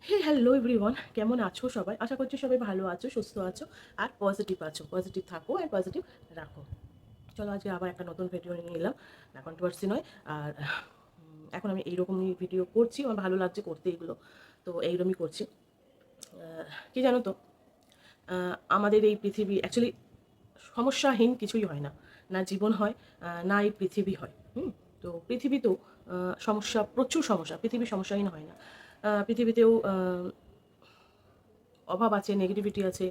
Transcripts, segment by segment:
Hello everyone, কেমন আছো সবাই? আশা করছি সবাই ভালো আছো, সুস্থ আছো আর পজিটিভ আছো। পজিটিভ থাকো আর পজিটিভ রাখো। চলো আজকে আবার একটা নতুন ভিডিও নিয়ে এলাম। না কন্ট্রোভার্সি নয়। আর এখন আমি এইরকমই ভিডিও করছি, আমার ভালো লাগছে করতে এগুলো, তো এইরকমই করছি। কি জানো তো, আমাদের এই পৃথিবী অ্যাকচুয়ালি সমস্যাহীন কিছুই হয় না। না জীবন হয়, না এই পৃথিবী হয়। তো পৃথিবীতেও সমস্যা, প্রচুর সমস্যা। পৃথিবী সমস্যাহীন হয় না। পৃথিবীতেও অভাব আছে, নেগেটিভিটি আছে,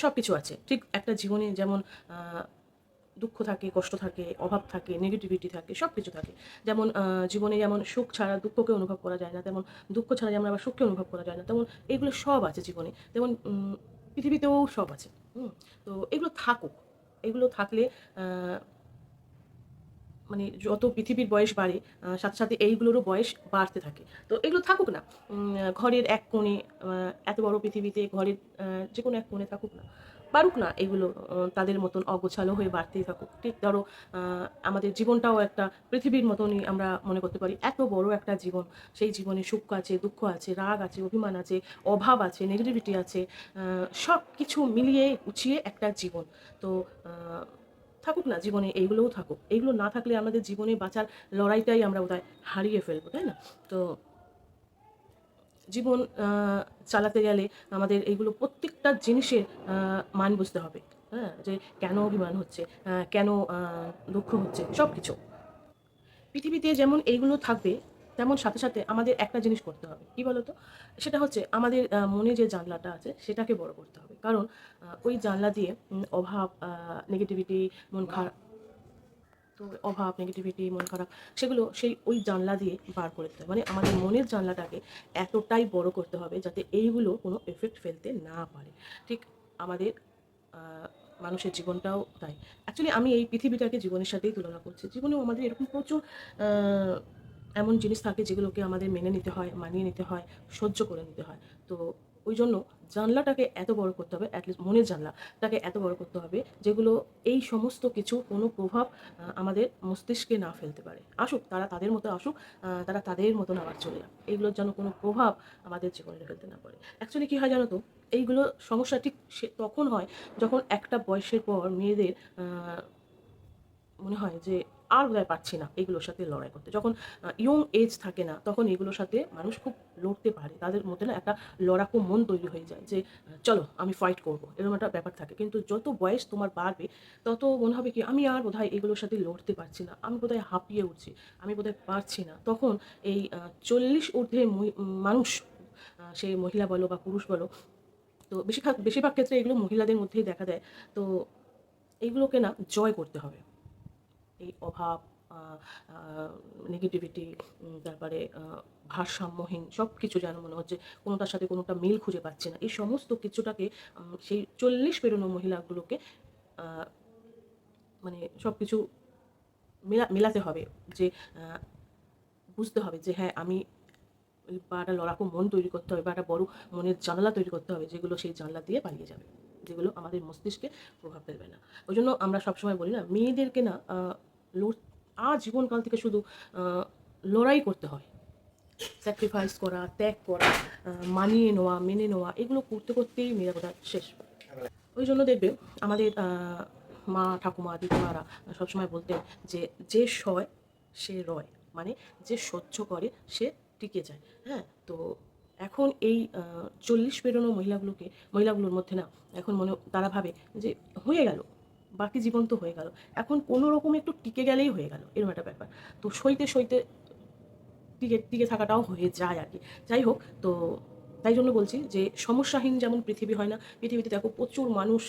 সব কিছু আছে। ঠিক একটা জীবনে যেমন আ দুঃখ থাকে, কষ্ট থাকে, অভাব থাকে, নেগেটিভিটি থাকে, সব কিছু থাকে। যেমন জীবনে যেমন সুখ ছাড়া দুঃখকে অনুভব করা যায় না, তেমন দুঃখ ছাড়া যেমন আবার সুখকে অনুভব করা যায় না, তেমন এগুলো সব আছে জীবনে। তেমন পৃথিবীতেও সব আছে। হুম? তো এগুলো থাকুক। এগুলো থাকলে আ মানে যত পৃথিবীর বয়স বাড়ে, সাথে, সাথে এইগুলোরও বয়স বাড়তে থাকে। তো এগুলো থাকুক না। ঘরের এক কোণে, আ এত বড় পৃথিবীতে ঘরের যেকোনো এক কোণে থাকুক না। পারুক না এগুলো তাদের মতন অগোছালো হয়ে বাড়তেই থাকুক। ঠিক ধরো, আ আমাদের জীবনটাও একটা পৃথিবীর মতনই আমরা মনে করতে পারি। এত বড় একটা জীবন, সেই জীবনে সুখ আছে, দুঃখ আছে, রাগ আছে, অভিমান আছে, অভাব আছে, নেগেটিভিটি আছে। সবকিছু মিলিয়ে গুছিয়ে একটা জীবন। তো আ থাকুক না জীবনে, এইগুলোও থাকুক। এইগুলো না থাকলে আমাদের জীবনে বাঁচার লড়াইটাই আমরা বোধহয় হারিয়ে ফেলবো, তাই না? তো জীবন চালাতে গেলে আমাদের এইগুলো প্রত্যেকটা জিনিসের আ মান বুঝতে হবে। হ্যাঁ? যে কেন অভিমান হচ্ছে, কেন দুঃখ হচ্ছে, সবকিছু। পৃথিবীতে যেমন এইগুলো থাকবে, তেমন সাথে, সাথে আমাদের একটা জিনিস করতে হবে। কি বলো তো? সেটা হচ্ছে আমাদের মনে যে জানলাটা আছে সেটাকে বড় করতে হবে। কারণ ওই জানলা দিয়ে অভাব, নেগেটিভিটি, মন খারাপ, তো অভাব, নেগেটিভিটি, মন খারাপ, সেগুলো সেই ওই জানলা দিয়ে বার করে দিতে হবে। মানে আমাদের মনের জানলাটাকে এতটাই বড় করতে হবে যাতে এইগুলো কোনো এফেক্ট ফেলতে না পারে। ঠিক আমাদের আ মানুষের জীবনটাও তাই। অ্যাকচুয়ালি আমি এই পৃথিবীটাকে জীবনের সাথেই তুলনা করছি। জীবনেও আমাদের এরকম প্রচুর আ এমন জিনিস থাকে যেগুলোকে আমাদের মেনে নিতে হয়, মানিয়ে নিতে হয়, সহ্য করে নিতে হয়। তো ওইজন্য জানলাটাকে এত বড় করতে হবে, এটলিস্ট মনের জানলাটাকে এত বড় করতে হবে যেগুলো এই সমস্ত কিছুর কোনো প্রভাব আমাদের মস্তিষ্কে না ফেলতে পারে। আসুক, তারা তাদের মতো আসুক, তারা তাদের মতন আবার চলে যাক। এগুলোর যেন কোনো প্রভাব আমাদের জীবনে ফেলতে না পারে। অ্যাকচুয়ালি কী হয় জানো তো? এইগুলো সমস্যা ঠিক তখন হয় যখন একটা বয়সের পর মেয়েদের আ মনে হয় যে আর বোধহয় পারছি না এগুলোর সাথে লড়াই করতে। যখন ইয়ং এজ থাকে না, তখন এগুলোর সাথে মানুষ খুব লড়তে পারে। তাদের মধ্যে না একটা লড়াকু মন তৈরি হয়ে যায় যে চলো আমি ফাইট করব। এরকম একটা ব্যাপার থাকে। কিন্তু যত বয়স তোমার বাড়বে, তত মনে হবে কি আমি আর বোধহয় এগুলোর সাথে লড়তে পারছি না। আমি বোধহয় হাঁপিয়ে উঠছি। আমি বোধহয় পারছি না। তখন এই ৪০ ঊর্ধ্বে মানুষ, সে মহিলা বলো বা পুরুষ বলো, তো বেশিরভাগ ক্ষেত্রে এগুলো মহিলাদের মধ্যেই দেখা দেয়। তো এইগুলোকে না জয় করতে হবে। এই অভাব, আ আ নেগেটিভিটি, তারপরে ভারসাম্যহীন সবকিছু যেন মনে হচ্ছে কোনোটার সাথে কোনোটা মিল খুঁজে পাচ্ছে না। এই সমস্ত কিছুটাকে সেই ৪০ পেরোনো মহিলাগুলোকে আ মানে সবকিছু মেলাতে হবে। যে আ বুঝতে হবে যে হ্যাঁ, আমি বা একটা লড়াকু মন তৈরি করতে হবে বা একটা বড় মনের জানালা তৈরি করতে হবে যেগুলো সেই জানলা দিয়ে পালিয়ে যাবে। যেগুলো আমাদের মস্তিষ্কে প্রভাব ফেলবে না। ওইজন্য আমরা সবসময় বলি না মেয়েদেরকে না লড় আজীবনকাল থেকে শুধু আ লড়াই করতে হয়। স্যাক্রিফাইস করা, ত্যাগ করা, মানিয়ে নেওয়া, মেনে নেওয়া, এগুলো করতে, করতেই মেয়েরা বোধহয় শেষ। ওইজন্য দেখবে আমাদের মা, ঠাকুমা, দিদিমারা সবসময় বলতেন যে, "যে সয় সে রয়।" মানে যে সহ্য করে সে টিকে যায়। হ্যাঁ? তো এখন এই ৪০ পেরোনো মহিলাগুলোর মধ্যে না এখন তারা ভাবে যে হয়ে গেল। বাকি জীবন তো হয়ে গেল। এখন কোনো রকমে একটু টিকে গেলেই হয়ে গেল। এরকম একটা ব্যাপার। তো সইতে, সইতে টিকে টিকে থাকাটাও হয়ে যায় আরকি। যাই হোক, তো তাই জন্য বলছি যে সমস্যাহীন যেমন পৃথিবী হয় না, পৃথিবীতে দেখো প্রচুর মানুষ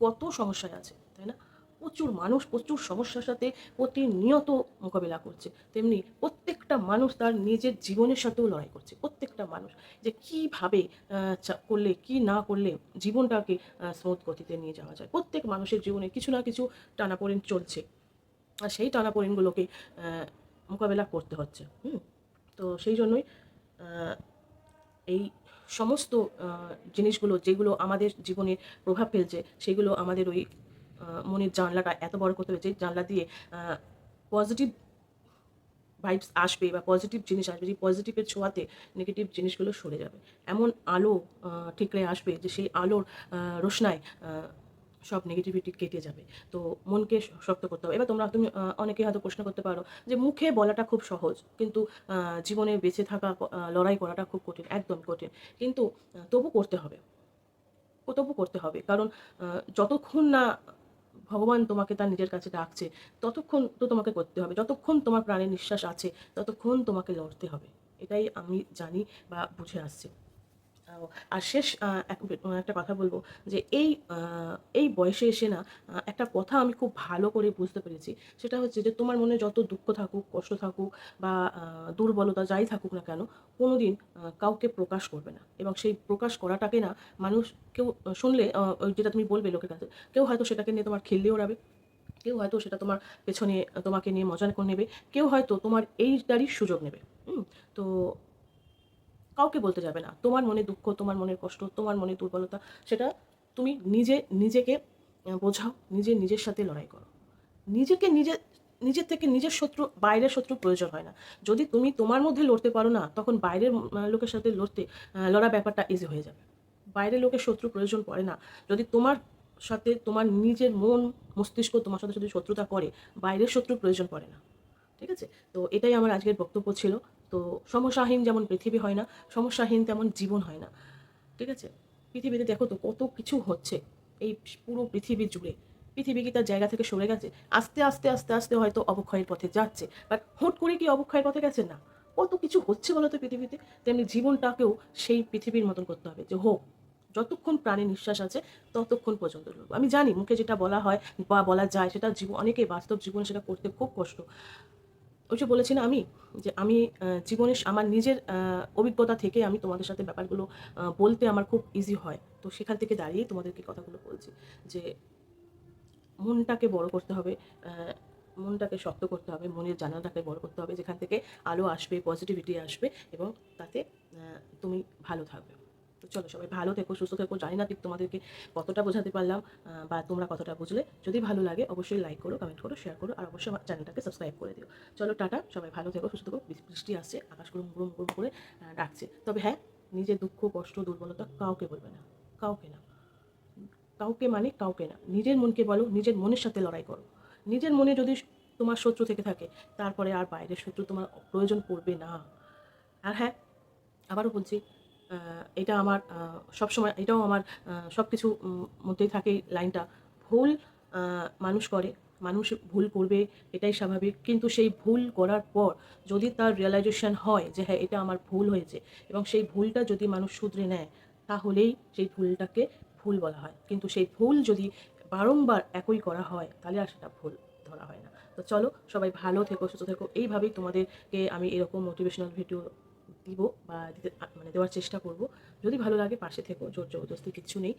কত সমস্যায় আছে, তাই না? প্রচুর মানুষ প্রচুর সমস্যার সাথে প্রতিনিয়ত মোকাবিলা করছে। তেমনি প্রত্যেকটা মানুষ তার নিজের জীবনের সাথেও লড়াই করছে। প্রত্যেকটা মানুষ যে কীভাবে আ করলে, কি না করলে জীবনটাকে স্মুথ গতিতে নিয়ে যাওয়া যায়। প্রত্যেক মানুষের জীবনে কিছু না কিছু টানাপোড়েন চলছে। আর সেই টানাপোড়েনগুলোকে মোকাবেলা করতে হচ্ছে। তো সেই জন্যই আ এই সমস্ত আ জিনিসগুলো যেগুলো আমাদের জীবনে প্রভাব ফেলছে, সেগুলো আমাদের ওই মনের জানলাটা এত বড় করতে হবে যে জানলা দিয়ে আ পজিটিভ ভাইবস আসবে বা পজিটিভ জিনিস আসবে, যে পজিটিভের ছোঁয়াতে নেগেটিভ জিনিসগুলো সরে যাবে। এমন আলো ঠিকরে আসবে যে সেই আলোর রোশনায় সব নেগেটিভিটি কেটে যাবে। তো মনকে শক্ত করতে হবে। এবার তুমি অনেকে হয়তো প্রশ্ন করতে পারো যে মুখে বলাটা খুব সহজ, কিন্তু জীবনে বেঁচে থাকা লড়াই করাটা খুব কঠিন, একদম কঠিন। কিন্তু তবু করতে হবে। তবু করতে হবে। কারণ যতক্ষণ না ভগবান তোমাকে তার নিজের কাছে ডাকছে, ততক্ষণ তো তোমাকে করতে হবে। যতক্ষণ তোমার প্রাণে নিঃশ্বাস আছে, ততক্ষণ তোমাকে লড়তে হবে। এটাই আমি জানি বা বুঝে আসছি। আর শেষ একটা কথা বলবো যে এই বয়সে এসে না একটা কথা আমি খুব ভালো করে বুঝতে পেরেছি। সেটা হচ্ছে যে তোমার মনে যত দুঃখ থাকুক, কষ্ট থাকুক বা দুর্বলতা যাই থাকুক না কেন, কোনোদিন কাউকে প্রকাশ করবে না। এবং সেই প্রকাশ করাটাকে না মানুষ কেউ শুনলে ওই যেটা তুমি বলবে লোকের কাছে, কেউ হয়তো সেটাকে নিয়ে তোমার খিল্লি ওড়াবে, কেউ হয়তো সেটা তোমার পেছনে তোমাকে নিয়ে মজা করে নেবে, কেউ হয়তো তোমার এইটারই সুযোগ নেবে। তো কাউকে বলতে যাবে না। তোমার মনে দুঃখ, তোমার মনের কষ্ট, তোমার মনে দুর্বলতা, সেটা তুমি নিজেকে বোঝাও, নিজের সাথে লড়াই করো। নিজেকে নিজের থেকে নিজের শত্রু, বাইরের শত্রু প্রয়োজন হয় না। যদি তুমি তোমার মধ্যে লড়তে পারো না, তখন বাইরের লোকের সাথে লড়া ব্যাপারটা ইজি হয়ে যাবে। বাইরের লোকের শত্রু প্রয়োজন পড়ে না। যদি তোমার সাথে তোমার নিজের মন, মস্তিষ্ক তোমার সাথে যদি শত্রুতা করে, বাইরের শত্রুর প্রয়োজন পড়ে না। ঠিক আছে? তো এটাই আমার আজকের বক্তব্য ছিল। তো সমস্যাহীন যেমন পৃথিবী হয় না, সমস্যাহীন তেমন জীবন হয় না। ঠিক আছে? পৃথিবীতে দেখো তো কত কিছু হচ্ছে এই পুরো পৃথিবী জুড়ে। পৃথিবী কি তার জায়গা থেকে সরে গেছে? আস্তে হয়তো অবক্ষয়ের পথে যাচ্ছে। বাট হুট করে কি অবক্ষয়ের পথে গেছে? না। কত কিছু হচ্ছে বলো তো পৃথিবীতে? তেমনি জীবনটাকেও সেই পৃথিবীর মতন করতে হবে যে হোক। যতক্ষণ প্রাণে নিঃশ্বাস আছে ততক্ষণ পর্যন্ত লড়বো। আমি জানি মুখে যেটা বলা হয় বা বলা যায় সেটা অনেকেই বাস্তব জীবনে সেটা করতে খুব কষ্ট। ওই যে বলেছি না আমি, যে আমি জীবনে আমার নিজের অভিজ্ঞতা থেকে আমি তোমাদের সাথে ব্যাপারগুলো বলতে আমার খুব ইজি হয়। তো সেখান থেকে দাঁড়িয়েই তোমাদেরকে কথাগুলো বলছি যে মনটাকে বড় করতে হবে, আ মনটাকে শক্ত করতে হবে, মনের জানালাটাকে বড় করতে হবে, যেখান থেকে আলো আসবে, পজিটিভিটি আসবে এবং তাতে তুমি ভালো থাকবে। তো চলো সবাই ভালো থেকো, সুস্থ থেকো। জানি না ঠিক তোমাদেরকে কতটা বোঝাতে পারলাম বা তোমরা কতটা বুঝলে। যদি ভালো লাগে অবশ্যই লাইক করো, কমেন্ট করো, শেয়ার করো আর অবশ্যই আমার চ্যানেলটাকে সাবস্ক্রাইব করে দিও। চলো টাটা, সবাই ভালো থেকো, সুস্থ থেকো। বৃষ্টি আসছে, আকাশ গুড়ুম করে ডাকছে। তবে হ্যাঁ, নিজের দুঃখ, কষ্ট, দুর্বলতা কাউকে বলবে না। কাউকে না। কাউকে মানে কাউকে না। নিজের মনকে বলো, নিজের মনের সাথে লড়াই করো। নিজের মনে যদি তোমার শত্রু থেকে থাকে, তারপরে আর বাইরের শত্রু তোমার প্রয়োজন পড়বে না। আর হ্যাঁ, আবারও বলছি, এটা আমার সবসময় এটাও আমার সবকিছু মধ্যেই থাকে এই লাইনটা, ভুল আ মানুষ করে, মানুষ ভুল করবে, এটাই স্বাভাবিক। কিন্তু সেই ভুল করার পর যদি তার রিয়ালাইজেশন হয় যে হ্যাঁ, এটা আমার ভুল হয়েছে এবং সেই ভুলটা যদি মানুষ শুধরে নেয়, তাহলেই সেই ভুলটাকে ভুল বলা হয়। কিন্তু সেই ভুল যদি বারংবার একই করা হয়, তাহলে আর সেটা ভুল ধরা হয় না। তো চলো সবাই ভালো থেকো, সুস্থ থেকো। এইভাবেই তোমাদেরকে আমি এরকম মোটিভেশনাল ভিডিও দিব বা দিতে মানে দেওয়ার চেষ্টা করব। যদি ভালো লাগে পাশে থেকো, জোর জবরদস্তি কিচ্ছু নেই।